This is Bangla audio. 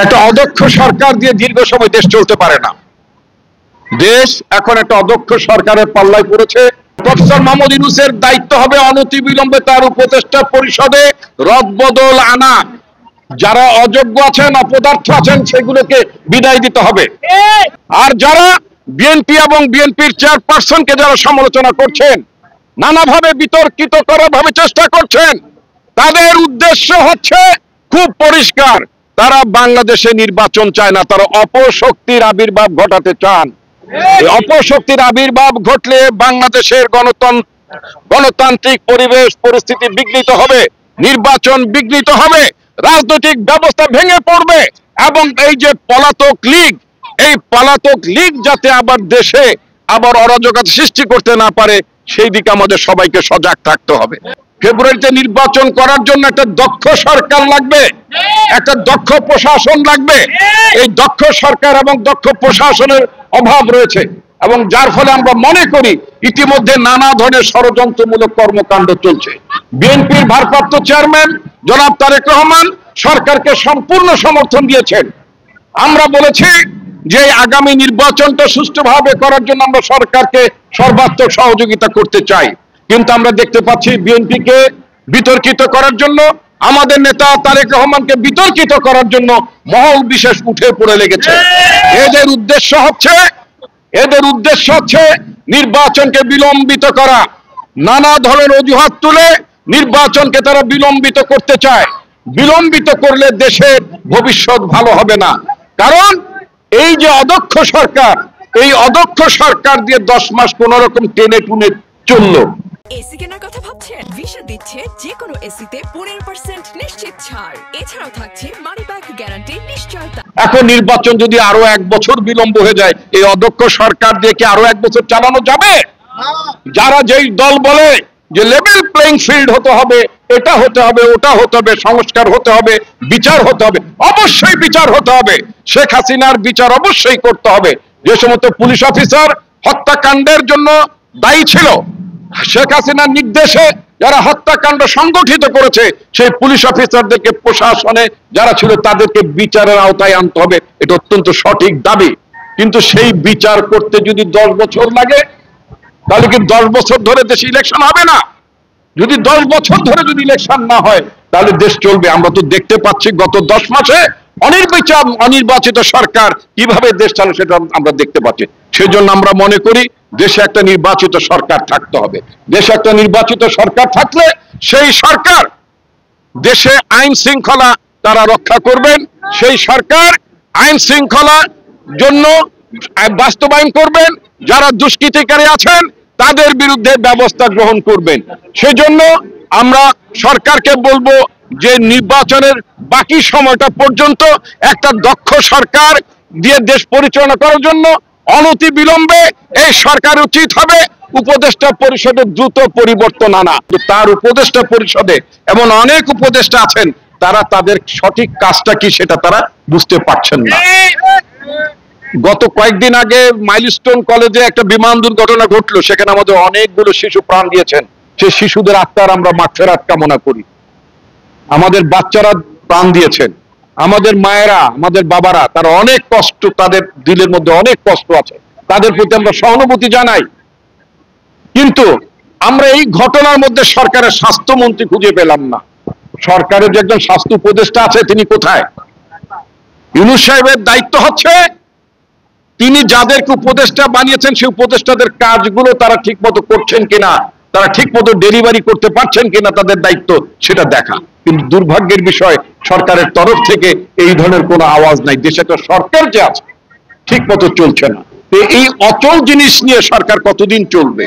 একটা অদক্ষ সরকার দিয়ে দীর্ঘ সময় দেশ চলতে পারে না। দেশ এখন একটা অদক্ষ সরকারের পাল্লায় পড়েছে। প্রফেসর মোহাম্মদ ইউনূসের দায়িত্ব হবে অনতিবিলম্বে তার উপদেষ্টা পরিষদে রদবদল আনা। যারা অযোগ্য আছেন, অপদার্থ আছেন, সেগুলোকে বিদায় দিতে হবে। আর যারা বিএনপি এবং বিএনপির চেয়ারপারসনকে যারা সমালোচনা করছেন, নানাভাবে বিতর্কিত করার ভাবে চেষ্টা করছেন, তাদের উদ্দেশ্য হচ্ছে খুব পরিষ্কার। তারা বাংলাদেশে নির্বাচন চায় না, তারা অপশক্তির আবির্ভাব ঘটাতে চান। অপশক্তির আবির্ভাব ঘটলে বাংলাদেশের গণতান্ত্রিক পরিবেশ পরিস্থিতি বিঘ্নিত হবে, নির্বাচন বিঘ্নিত হবে, রাজনৈতিক ব্যবস্থা ভেঙে পড়বে, এবং এই যে পলাতক লীগ, এই পলাতক লীগ যাতে আবার দেশে আবার অরাজকতা সৃষ্টি করতে না পারে, সেই দিকে আমাদের সবাইকে সজাগ থাকতে হবে। ফেব্রুয়ারিতে নির্বাচন করার জন্য একটা দক্ষ সরকার লাগবে, একটা দক্ষ প্রশাসন লাগবে। এই দক্ষ সরকার এবং দক্ষ প্রশাসনের অভাব রয়েছে, এবং যার ফলে আমরা মনে করি ইতিমধ্যে নানা ধরনের ষড়যন্ত্রমূলক কর্মকাণ্ড চলছে। বিএনপির ভারপ্রাপ্ত চেয়ারম্যান জনাব তারেক রহমান সরকারকে সম্পূর্ণ সমর্থন দিয়েছেন। আমরা বলেছি যে আগামী নির্বাচনটা সুষ্ঠুভাবে করার জন্য আমরা সরকারকে সর্বাত্মক সহযোগিতা করতে চাই, কিন্তু আমরা দেখতে পাচ্ছি বিএনপিকে বিতর্কিত করার জন্য, আমাদের নেতা তারেক রহমানকে বিতর্কিত করার জন্য মহল বিশেষ উঠে পড়ে লেগেছে। এদের উদ্দেশ্য হচ্ছে নির্বাচনকে বিলম্বিত করা। নানা ধরনের অজুহাত তুলে নির্বাচনকে তারা বিলম্বিত করতে চায়। বিলম্বিত করলে দেশের ভবিষ্যৎ ভালো হবে না। কারণ এই যে অদক্ষ সরকার, এই অদক্ষ সরকার দিয়ে 10 মাস কোন রকম টেনে টুনে চললো। এসি কেনার কথা ভাবছেন? ভিশন দিচ্ছে যে কোনো এসিতে 15% নিশ্চিত ছাড়। এছাড়াও থাকছে মানি ব্যাক গ্যারান্টি নিশ্চয়তা। এখন নির্বাচন যদি আরো 1 বছর বিলম্ব হয়ে যায়, এই অদক্ষ সরকার দিয়ে কি আরো 1 বছর চালানো যাবে? যারা যেই দল বলে যে লেভেল প্লেইং ফিল্ড হতে হবে, এটা হতে হবে, ওটা হতে হবে, সংস্কার হতে হবে, বিচার হতে হবে, অবশ্যই বিচার হতে হবে। শেখ হাসিনার বিচার অবশ্যই করতে হবে। যে সমস্ত পুলিশ অফিসার হত্যাকাণ্ডের জন্য দায়ী ছিল, শেখ হাসিনার নির্দেশে যারা হত্যাকাণ্ড সংগঠিত করেছে, সেই পুলিশ অফিসারদেরকে, প্রশাসনে যারা ছিল, তাদেরকে বিচারের আওতায় আনতে হবে। এটা অত্যন্ত সঠিক দাবি। কিন্তু সেই বিচার করতে যদি 10 বছর লাগে, তাহলে কি 10 বছর ধরে দেশে ইলেকশন হবে না? যদি 10 বছর ধরে যদি ইলেকশন না হয়, তাহলে দেশ চলবে? আমরা তো দেখতে পাচ্ছি গত 10 মাসে অনির্বাচিত সরকার কিভাবে দেশ চালায়, সেটা আমরা দেখতে পাচ্ছি। সেজন্য আমরা মনে করি দেশে একটা নির্বাচিত সরকার থাকতে হবে। দেশে একটা নির্বাচিত সরকার থাকলে সেই সরকার দেশে আইন শৃঙ্খলা তারা রক্ষা করবেন। সেই সরকার আইন শৃঙ্খলা জন্য বাস্তবায়ন করবেন। যারা দুষ্কৃতিকারী আছেন তাদের বিরুদ্ধে ব্যবস্থা গ্রহণ করবেন। সেজন্য আমরা সরকারকে বলবো যে নির্বাচনের বাকি সময়টা পর্যন্ত একটা দক্ষ সরকার দিয়ে দেশ পরিচালনা করার জন্য অনতি বিলম্বে এই সরকার উচিত হবে উপদেষ্টা পরিষদে দ্রুত পরিবর্তন আনা। তার উপদেষ্টা পরিষদে এমন অনেক উপদেষ্টা আছেন, তারা তাদের সঠিক কাজটা কি সেটা তারা বুঝতে পারছেন না। গত কয়েকদিন আগে মাইলস্টোন কলেজে একটা বিমান দুর্ঘটনা ঘটলো, সেখানে আমাদের অনেকগুলো শিশু প্রাণ দিয়েছেন। সেই শিশুদের আত্মার আমরা মাগফিরাত কামনা করি। আমাদের বাচ্চারা প্রাণ দিয়েছেন, আমাদের মায়েরা, আমাদের বাবারা, তারা অনেক কষ্ট, তাদের দিলের মধ্যে অনেক কষ্ট আছে, তাদের প্রতি আমরা সহানুভূতি জানাই। কিন্তু আমরা এই ঘটনার মধ্যে সরকারের স্বাস্থ্যমন্ত্রী খুঁজে পেলাম না। সরকারের যে একজন স্বাস্থ্য উপদেষ্টা আছে, তিনি কোথায়? ইউনূস সাহেবের দায়িত্ব হচ্ছে তিনি যাদেরকে উপদেষ্টা বানিয়েছেন, সেই উপদেষ্টাদের কাজগুলো তারা ঠিক মতো করছেন কিনা, তারা ঠিক মতো ডেলিভারি করতে পারছেন কিনা, তাদের দায়িত্ব সেটা দেখা। কিন্তু দুর্ভাগ্যের বিষয়, সরকারের তরফ থেকে এই ধরনের কোনো আওয়াজ নাই। দেশে একটা সরকার যে আছে ঠিক মতো চলছে না। এই অচল জিনিস নিয়ে সরকার কতদিন চলবে?